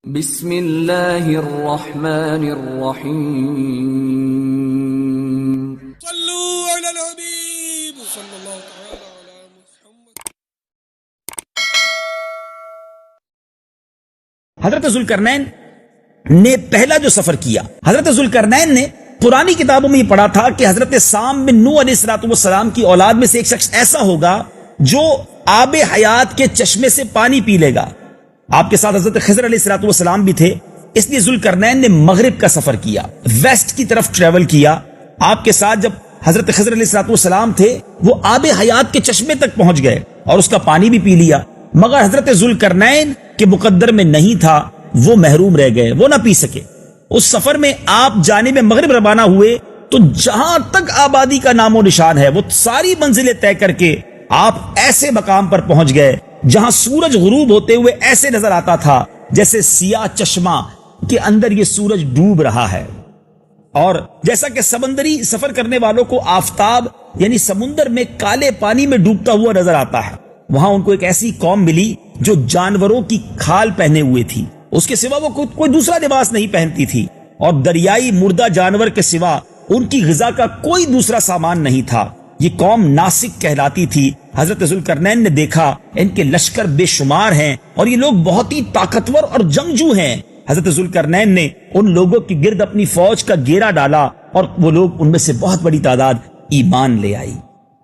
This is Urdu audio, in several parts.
بسم اللہ الرحمن الرحیم صلوا علی الحبیب صلی اللہ تعالی علی محمد۔ حضرت ذوالقرنین نے پہلا جو سفر کیا، حضرت ذوالقرنین نے پرانی کتابوں میں یہ پڑھا تھا کہ حضرت سام بن نوح علیہ السلام کی اولاد میں سے ایک شخص ایسا ہوگا جو آب حیات کے چشمے سے پانی پی لے گا۔ آپ کے ساتھ حضرت خضر علیہ السلام بھی تھے، اس لیے ذوالقرنین نے مغرب کا سفر کیا، ویسٹ کی طرف ٹریول کیا۔ آپ کے ساتھ جب حضرت خضر علیہ السلام تھے وہ آب حیات کے چشمے تک پہنچ گئے اور اس کا پانی بھی پی لیا، مگر حضرت ذوالقرنین کے مقدر میں نہیں تھا، وہ محروم رہ گئے، وہ نہ پی سکے۔ اس سفر میں آپ جانب مغرب روانہ ہوئے تو جہاں تک آبادی کا نام و نشان ہے وہ ساری منزلیں طے کر کے آپ ایسے مقام پر پہنچ گئے جہاں سورج غروب ہوتے ہوئے ایسے نظر آتا تھا جیسے سیاہ چشمہ کے اندر یہ سورج ڈوب رہا ہے، اور جیسا کہ سمندری سفر کرنے والوں کو آفتاب یعنی سمندر میں کالے پانی میں ڈوبتا ہوا نظر آتا ہے، وہاں ان کو ایک ایسی قوم ملی جو جانوروں کی کھال پہنے ہوئے تھی، اس کے سوا وہ کوئی دوسرا لباس نہیں پہنتی تھی، اور دریائی مردہ جانور کے سوا ان کی غذا کا کوئی دوسرا سامان نہیں تھا۔ یہ قوم ناسک کہلاتی تھی۔ حضرت ذوالقرنین نے دیکھا ان کے لشکر بے شمار ہیں اور یہ لوگ بہت ہی طاقتور اور جنگجو ہیں۔ حضرت ذوالقرنین نے ان لوگوں کی گرد اپنی فوج کا گھیرا ڈالا اور وہ لوگ ان میں سے بہت بڑی تعداد ایمان لے آئی۔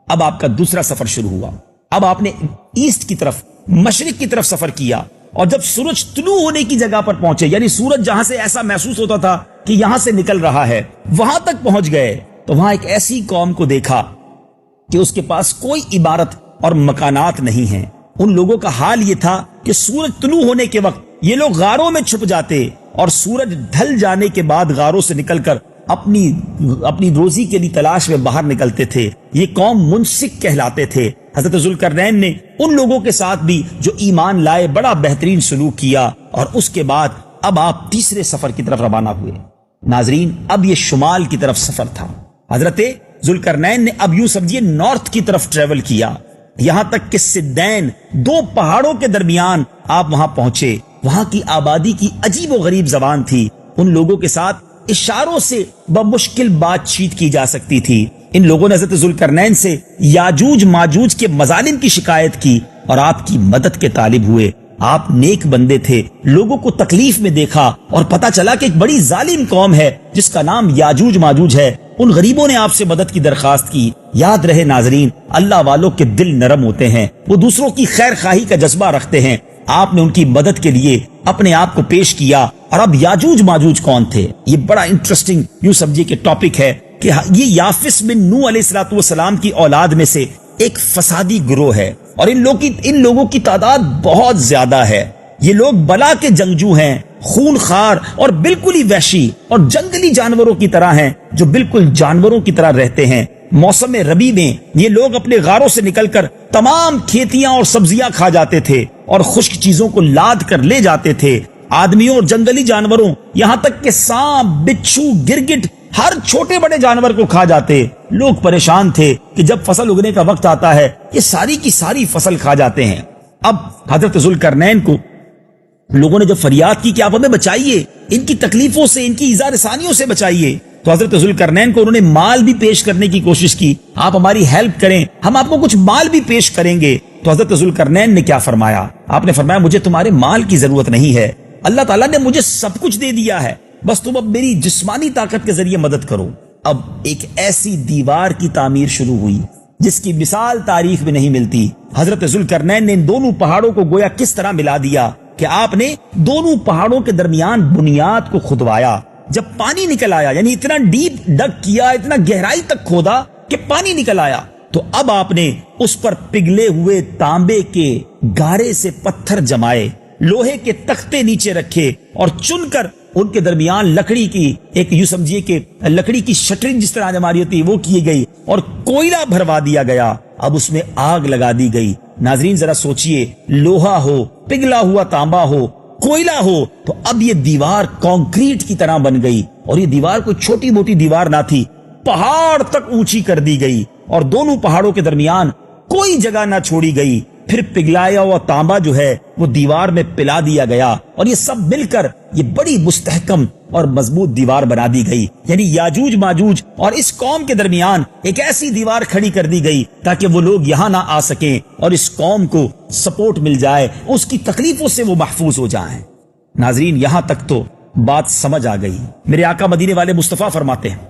اب آپ کا دوسرا سفر شروع ہوا۔ اب آپ نے ایسٹ کی طرف، مشرق کی طرف سفر کیا، اور جب سورج طلوع ہونے کی جگہ پر پہنچے، یعنی سورج جہاں سے ایسا محسوس ہوتا تھا کہ یہاں سے نکل رہا ہے، وہاں تک پہنچ گئے تو وہاں ایک ایسی قوم کو دیکھا کہ اس کے پاس کوئی عمارت اور مکانات نہیں ہیں۔ ان لوگوں کا حال یہ تھا کہ سورج طلوع ہونے کے وقت یہ لوگ غاروں میں چھپ جاتے اور سورج ڈھل جانے کے بعد غاروں سے نکل کر اپنی روزی کے لیے تلاش میں باہر نکلتے تھے۔ یہ قوم منسک کہلاتے تھے۔ حضرت ذوالقرنین نے ان لوگوں کے ساتھ بھی جو ایمان لائے بڑا بہترین سلوک کیا، اور اس کے بعد اب آپ تیسرے سفر کی طرف روانہ ہوئے۔ ناظرین، اب یہ شمال کی طرف سفر تھا۔ حضرت ذوالقرنین نے اب یوں سمجھیے نارتھ کی طرف ٹریول کیا، یہاں تک کہ سدین، دو پہاڑوں کے درمیان آپ وہاں پہنچے۔ وہاں کی آبادی کی عجیب و غریب زبان تھی، ان لوگوں کے ساتھ اشاروں سے بمشکل بات چیت کی جا سکتی تھی۔ ان لوگوں نے حضرت ذوالقرنین سے یاجوج ماجوج کے مظالم کی شکایت کی اور آپ کی مدد کے طالب ہوئے۔ آپ نیک بندے تھے، لوگوں کو تکلیف میں دیکھا اور پتا چلا کہ ایک بڑی ظالم قوم ہے جس کا نام یاجوج ماجوج ہے۔ ان غریبوں نے آپ سے مدد کی درخواست کی۔ یاد رہے ناظرین، اللہ والوں کے دل نرم ہوتے ہیں، وہ دوسروں کی خیر خواہی کا جذبہ رکھتے ہیں۔ آپ نے ان کی مدد کے لیے اپنے آپ کو پیش کیا۔ اور اب یاجوج ماجوج کون تھے؟ یہ بڑا انٹرسٹنگ یوں سمجھیے کہ ٹاپک ہے کہ یہ یافس بن نوح علیہ السلام کی اولاد میں سے ایک فسادی گروہ ہے، اور ان لوگوں کی تعداد بہت زیادہ ہے۔ یہ لوگ بلا کے جنگجو ہیں، خون خار اور بالکل ہی وحشی اور جنگلی جانوروں کی طرح ہیں، جو بالکل جانوروں کی طرح رہتے ہیں۔ موسم ربیع میں یہ لوگ اپنے غاروں سے نکل کر تمام کھیتیاں اور سبزیاں کھا جاتے تھے اور خشک چیزوں کو لاد کر لے جاتے تھے۔ آدمیوں اور جنگلی جانوروں، یہاں تک کہ سانپ، بچھو، گرگٹ، ہر چھوٹے بڑے جانور کو کھا جاتے۔ لوگ پریشان تھے کہ جب فصل اگنے کا وقت آتا ہے یہ ساری کی ساری فصل کھا جاتے ہیں۔ اب حضرت ذوالقرنین کو لوگوں نے جب فریاد کی کہ آپ ہمیں بچائیے، ان کی تکلیفوں سے، ان کی ایذا رسانیوں سے بچائیے، تو حضرت ذوالقرنین کو انہوں نے مال بھی پیش کرنے کی کوشش کی۔ آپ ہماری ہیلپ کریں، ہم آپ کو کچھ مال بھی پیش کریں گے۔ تو حضرت ذوالقرنین نے کیا فرمایا؟ آپ نے فرمایا مجھے تمہارے مال کی ضرورت نہیں ہے، اللہ تعالیٰ نے مجھے سب کچھ دے دیا ہے، بس تم اب میری جسمانی طاقت کے ذریعے مدد کرو۔ اب ایک ایسی دیوار کی تعمیر شروع ہوئی جس کی مثال تاریخ میں نہیں ملتی۔ حضرت ذوالقرنین نے ان دونوں پہاڑوں کو گویا کس طرح ملا دیا کہ آپ نے دونوں پہاڑوں کے درمیان بنیاد کو کھدوایا۔ جب پانی نکل آیا، یعنی اتنا ڈیپ ڈگ کیا، اتنا گہرائی تک کھودا کہ پانی نکل آیا، تو اب آپ نے اس پر پگھلے ہوئے تانبے کے گارے سے پتھر جمائے، لوہے کے تختے نیچے رکھے اور چن کر ان کے درمیان لکڑی کی ایک یوں سمجھیے کہ لکڑی کی شٹرنگ جس طرح ہماری ہوتی ہے وہ کی گئی، اور کوئلہ بھروا دیا گیا۔ اب اس میں آگ لگا دی گئی۔ ناظرین ذرا سوچئے، لوہا ہو، پگھلا ہوا تانبا ہو، کوئلہ ہو، تو اب یہ دیوار کانکریٹ کی طرح بن گئی، اور یہ دیوار کوئی چھوٹی موٹی دیوار نہ تھی، پہاڑ تک اونچی کر دی گئی، اور دونوں پہاڑوں کے درمیان کوئی جگہ نہ چھوڑی گئی پھر پگھلایا ہوا تانبا جو ہے وہ دیوار میں پلا دیا گیا، اور یہ سب مل کر یہ بڑی مستحکم اور مضبوط دیوار بنا دی گئی. یعنی یاجوج ماجوج اور اس قوم کے درمیان ایک ایسی دیوار کھڑی کر دی گئی تاکہ وہ لوگ یہاں نہ آ سکیں اور اس قوم کو سپورٹ مل جائے، اس کی تکلیفوں سے وہ محفوظ ہو جائیں. ناظرین، یہاں تک تو بات سمجھ آ گئی. میرے آقا مدینے والے مصطفیٰ فرماتے ہیں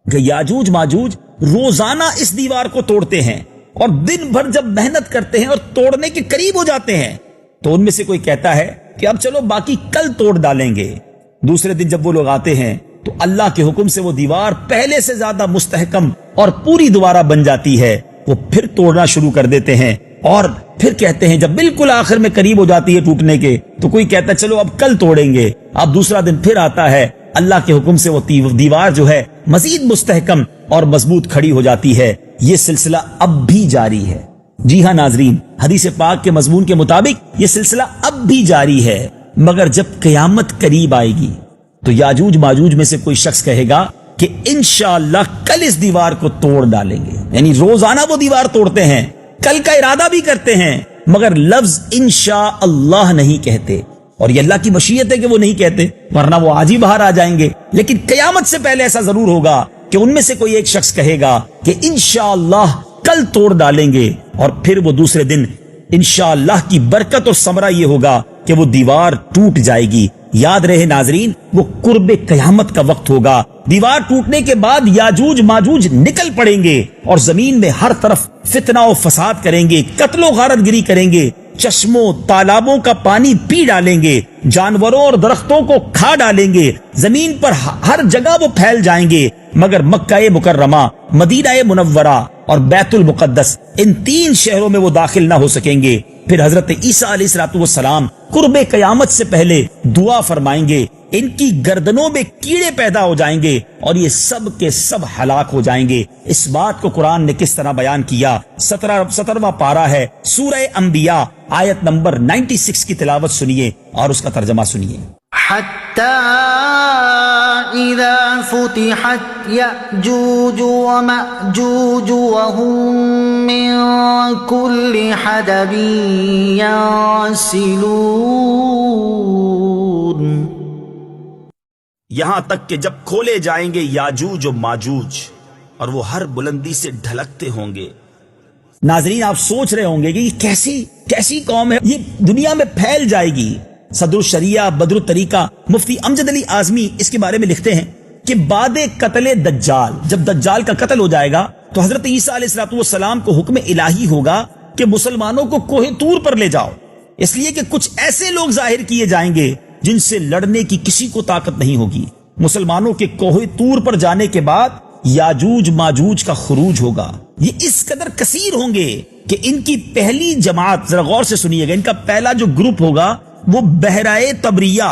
کہ یاجوج ماجوج روزانہ اس دیوار کو توڑتے ہیں، اور دن بھر جب محنت کرتے ہیں اور توڑنے کے قریب ہو جاتے ہیں تو ان میں سے کوئی کہتا ہے کہ اب چلو باقی کل توڑ ڈالیں گے. دوسرے دن جب وہ لوگ آتے ہیں تو اللہ کے حکم سے وہ دیوار پہلے سے زیادہ مستحکم اور پوری دوبارہ بن جاتی ہے. وہ پھر توڑنا شروع کر دیتے ہیں، اور پھر کہتے ہیں جب بالکل آخر میں قریب ہو جاتی ہے ٹوٹنے کے تو کوئی کہتا ہے چلو اب کل توڑیں گے. اب دوسرا دن پھر آتا ہے، اللہ کے حکم سے وہ دیوار جو ہے مزید مستحکم اور مضبوط کھڑی ہو جاتی ہے. یہ سلسلہ اب بھی جاری ہے. جی ہاں ناظرین، حدیث پاک کے مضمون کے مطابق یہ سلسلہ اب بھی جاری ہے، مگر جب قیامت قریب آئے گی تو یاجوج ماجوج میں سے کوئی شخص کہے گا کہ انشاءاللہ کل اس دیوار کو توڑ ڈالیں گے. یعنی روزانہ وہ دیوار توڑتے ہیں، کل کا ارادہ بھی کرتے ہیں، مگر لفظ انشاءاللہ نہیں کہتے. اور یہ اللہ کی مشیت ہے کہ وہ نہیں کہتے، ورنہ وہ آج ہی باہر آ جائیں گے. لیکن قیامت سے پہلے ایسا ضرور ہوگا کہ ان میں سے کوئی ایک شخص کہے گا کہ انشاءاللہ کل توڑ ڈالیں گے، اور پھر وہ دوسرے دن انشاءاللہ کی برکت اور ثمرہ یہ ہوگا کہ وہ دیوار ٹوٹ جائے گی. یاد رہے ناظرین، وہ قرب قیامت کا وقت ہوگا. دیوار ٹوٹنے کے بعد یاجوج ماجوج نکل پڑیں گے اور زمین میں ہر طرف فتنہ و فساد کریں گے، قتل و غارت گری کریں گے، چشموں تالابوں کا پانی پی ڈالیں گے، جانوروں اور درختوں کو کھا ڈالیں گے، زمین پر ہر جگہ وہ پھیل جائیں گے. مگر مکہ مکرمہ، مدینہ منورہ اور بیت المقدس، ان 3 شہروں میں وہ داخل نہ ہو سکیں گے. پھر حضرت عیسیٰ علیہ السلام قرب قیامت سے پہلے دعا فرمائیں گے، ان کی گردنوں میں کیڑے پیدا ہو جائیں گے اور یہ سب کے سب ہلاک ہو جائیں گے. اس بات کو قرآن نے کس طرح بیان کیا؟ 17واں پارہ ہے سورہ انبیاء، آیت نمبر 96 کی تلاوت سنیے اور اس کا ترجمہ سنیے. حتى إذا فتحت يأجوج ومأجوج وهم من كل حدب ينسلون. یہاں تک کہ جب کھولے جائیں گے یاجوج و ماجوج اور وہ ہر بلندی سے ڈھلکتے ہوں گے. ناظرین، آپ سوچ رہے ہوں گے کہ یہ کیسی قوم ہے، یہ دنیا میں پھیل جائے گی. صدر الشریعہ بدر الطریقہ مفتی امجد علی اعظمی اس کے بارے میں لکھتے ہیں کہ بعد قتل دجال، جب دجال کا قتل ہو جائے گا تو حضرت عیسیٰ علیہ السلام کو حکم الہی ہوگا کہ مسلمانوں کو کوہ طور پر لے جاؤ، اس لیے کہ کچھ ایسے لوگ ظاہر کیے جائیں گے جن سے لڑنے کی کسی کو طاقت نہیں ہوگی. مسلمانوں کے کوہ طور پر جانے کے بعد یاجوج ماجوج کا خروج ہوگا. یہ اس قدر کثیر ہوں گے کہ ان کی پہلی جماعت، ذرا غور سے سنیے گا، ان کا پہلا جو گروپ ہوگا وہ بحرائے تبریہ،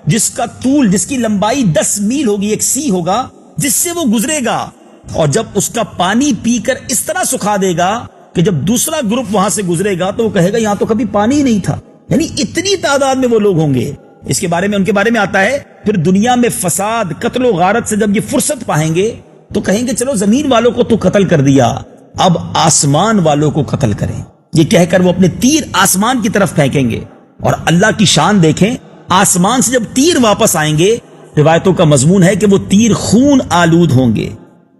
جس کا طول، جس کی لمبائی 10 میل ہوگی، ایک سی ہوگا جس سے وہ گزرے گا، اور جب اس کا پانی پی کر اس طرح سکھا دے گا کہ جب دوسرا گروپ وہاں سے گزرے گا تو وہ کہے گا یہاں تو کبھی پانی ہی نہیں تھا. یعنی اتنی تعداد میں وہ لوگ ہوں گے. اس کے بارے میں، ان کے بارے میں آتا ہے پھر دنیا میں فساد، قتل و غارت سے جب یہ فرصت پائیں گے تو کہیں گے چلو زمین والوں کو تو قتل کر دیا، اب آسمان والوں کو قتل کریں. یہ کہہ کر وہ اپنے تیر آسمان کی طرف پھینکیں گے. اور اللہ کی شان دیکھیں، آسمان سے جب تیر واپس آئیں گے، روایتوں کا مضمون ہے کہ وہ تیر خون آلود ہوں گے.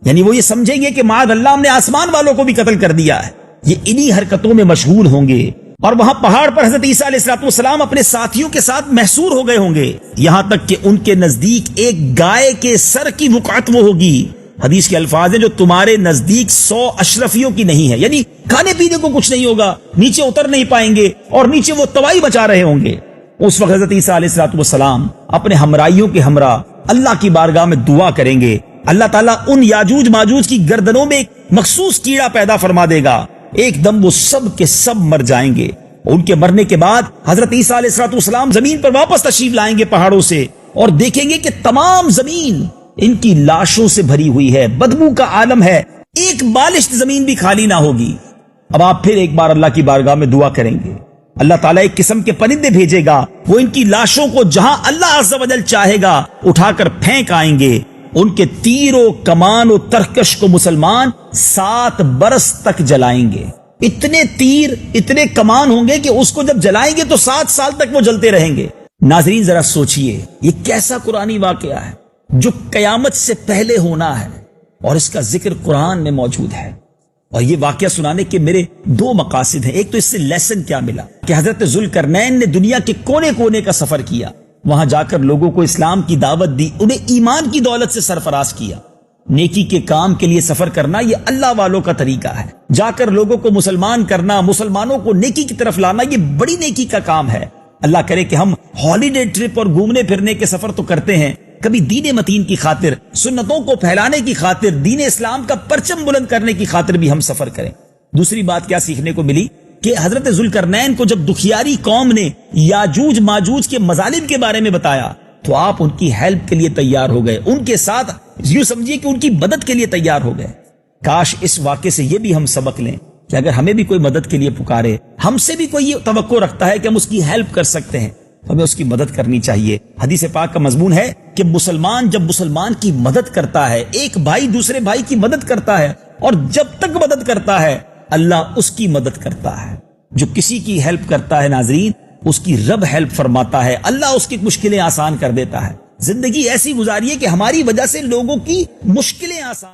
یعنی وہ یہ سمجھیں گے کہ معاذ اللہ ہم نے آسمان والوں کو بھی قتل کر دیا ہے. یہ انہی حرکتوں میں مشغول ہوں گے. اور وہاں پہاڑ پر حضرت عیسیٰ علیہ السلام اپنے ساتھیوں کے ساتھ محصور ہو گئے ہوں گے، یہاں تک کہ ان کے نزدیک ایک گائے کے سر کی وقعت وہ ہوگی. حدیث کے الفاظ ہیں جو تمہارے نزدیک 100 اشرفیوں کی نہیں ہے. یعنی کھانے پینے کو کچھ نہیں ہوگا، نیچے اتر نہیں پائیں گے اور نیچے وہ تباہی مچا رہے ہوں گے. اس وقت حضرت عیسیٰ علیہ السلام اپنے ہمراہیوں کے ہمراہ اللہ کی بارگاہ میں دعا کریں گے. اللہ تعالیٰ ان یاجوج ماجوج کی گردنوں میں ایک مخصوص کیڑا پیدا فرما دے گا، ایک دم وہ سب کے سب مر جائیں گے. ان کے مرنے کے بعد حضرت عیسیٰ علیہ السلام زمین پر واپس تشریف لائیں گے پہاڑوں سے، اور دیکھیں گے کہ تمام زمین ان کی لاشوں سے بھری ہوئی ہے، بدبو کا عالم ہے، ایک بالشت زمین بھی خالی نہ ہوگی. اب آپ پھر ایک بار اللہ کی بارگاہ میں دعا کریں گے. اللہ تعالیٰ ایک قسم کے پرندے بھیجے گا، وہ ان کی لاشوں کو جہاں اللہ عز و جل چاہے گا اٹھا کر پھینک آئیں گے. ان کے تیر و کمان و ترکش کو مسلمان 7 برس تک جلائیں گے. اتنے تیر اتنے کمان ہوں گے کہ اس کو جب جلائیں گے تو 7 سال تک وہ جلتے رہیں گے. ناظرین ذرا سوچئے یہ کیسا قرآنی واقعہ ہے جو قیامت سے پہلے ہونا ہے اور اس کا ذکر قرآن میں موجود ہے. اور یہ واقعہ سنانے کے میرے 2 مقاصد ہیں. ایک تو اس سے لیسن کیا ملا کہ حضرت ذوالقرنین نے دنیا کے کونے کونے کا سفر کیا, وہاں جا کر لوگوں کو اسلام کی دعوت دی, انہیں ایمان کی دولت سے سرفراز کیا. نیکی کے کام کے لیے سفر کرنا یہ اللہ والوں کا طریقہ ہے. جا کر لوگوں کو مسلمان کرنا, مسلمانوں کو نیکی کی طرف لانا, یہ بڑی نیکی کا کام ہے. اللہ کرے کہ ہم ہالیڈے ٹرپ اور گھومنے پھرنے کے سفر تو کرتے ہیں, کبھی دین متین کی خاطر, سنتوں کو پھیلانے کی خاطر, دین اسلام کا پرچم بلند کرنے کی خاطر بھی ہم سفر کریں. دوسری بات کیا سیکھنے کو ملی کہ حضرت ذوالقرنین کو جب دکھیاری قوم نے یاجوج ماجوج کے مظالم کے بارے میں بتایا تو آپ ان کی ہیلپ کے لیے تیار ہو گئے, ان کے ساتھ یوں سمجھیے کہ ان کی مدد کے لیے تیار ہو گئے. کاش اس واقعے سے یہ بھی ہم سبق لیں کہ اگر ہمیں بھی کوئی مدد کے لیے پکارے, ہم سے بھی کوئی یہ توقع رکھتا ہے کہ ہم اس کی ہیلپ کر سکتے ہیں, ہمیں اس کی مدد کرنی چاہیے. حدیث پاک کا مضمون ہے کہ مسلمان جب مسلمان کی مدد کرتا ہے, ایک بھائی دوسرے بھائی کی مدد کرتا ہے, اور جب تک مدد کرتا ہے اللہ اس کی مدد کرتا ہے. جو کسی کی ہیلپ کرتا ہے ناظرین اس کی رب ہیلپ فرماتا ہے, اللہ اس کی مشکلیں آسان کر دیتا ہے. زندگی ایسی گزاریے کہ ہماری وجہ سے لوگوں کی مشکلیں آسان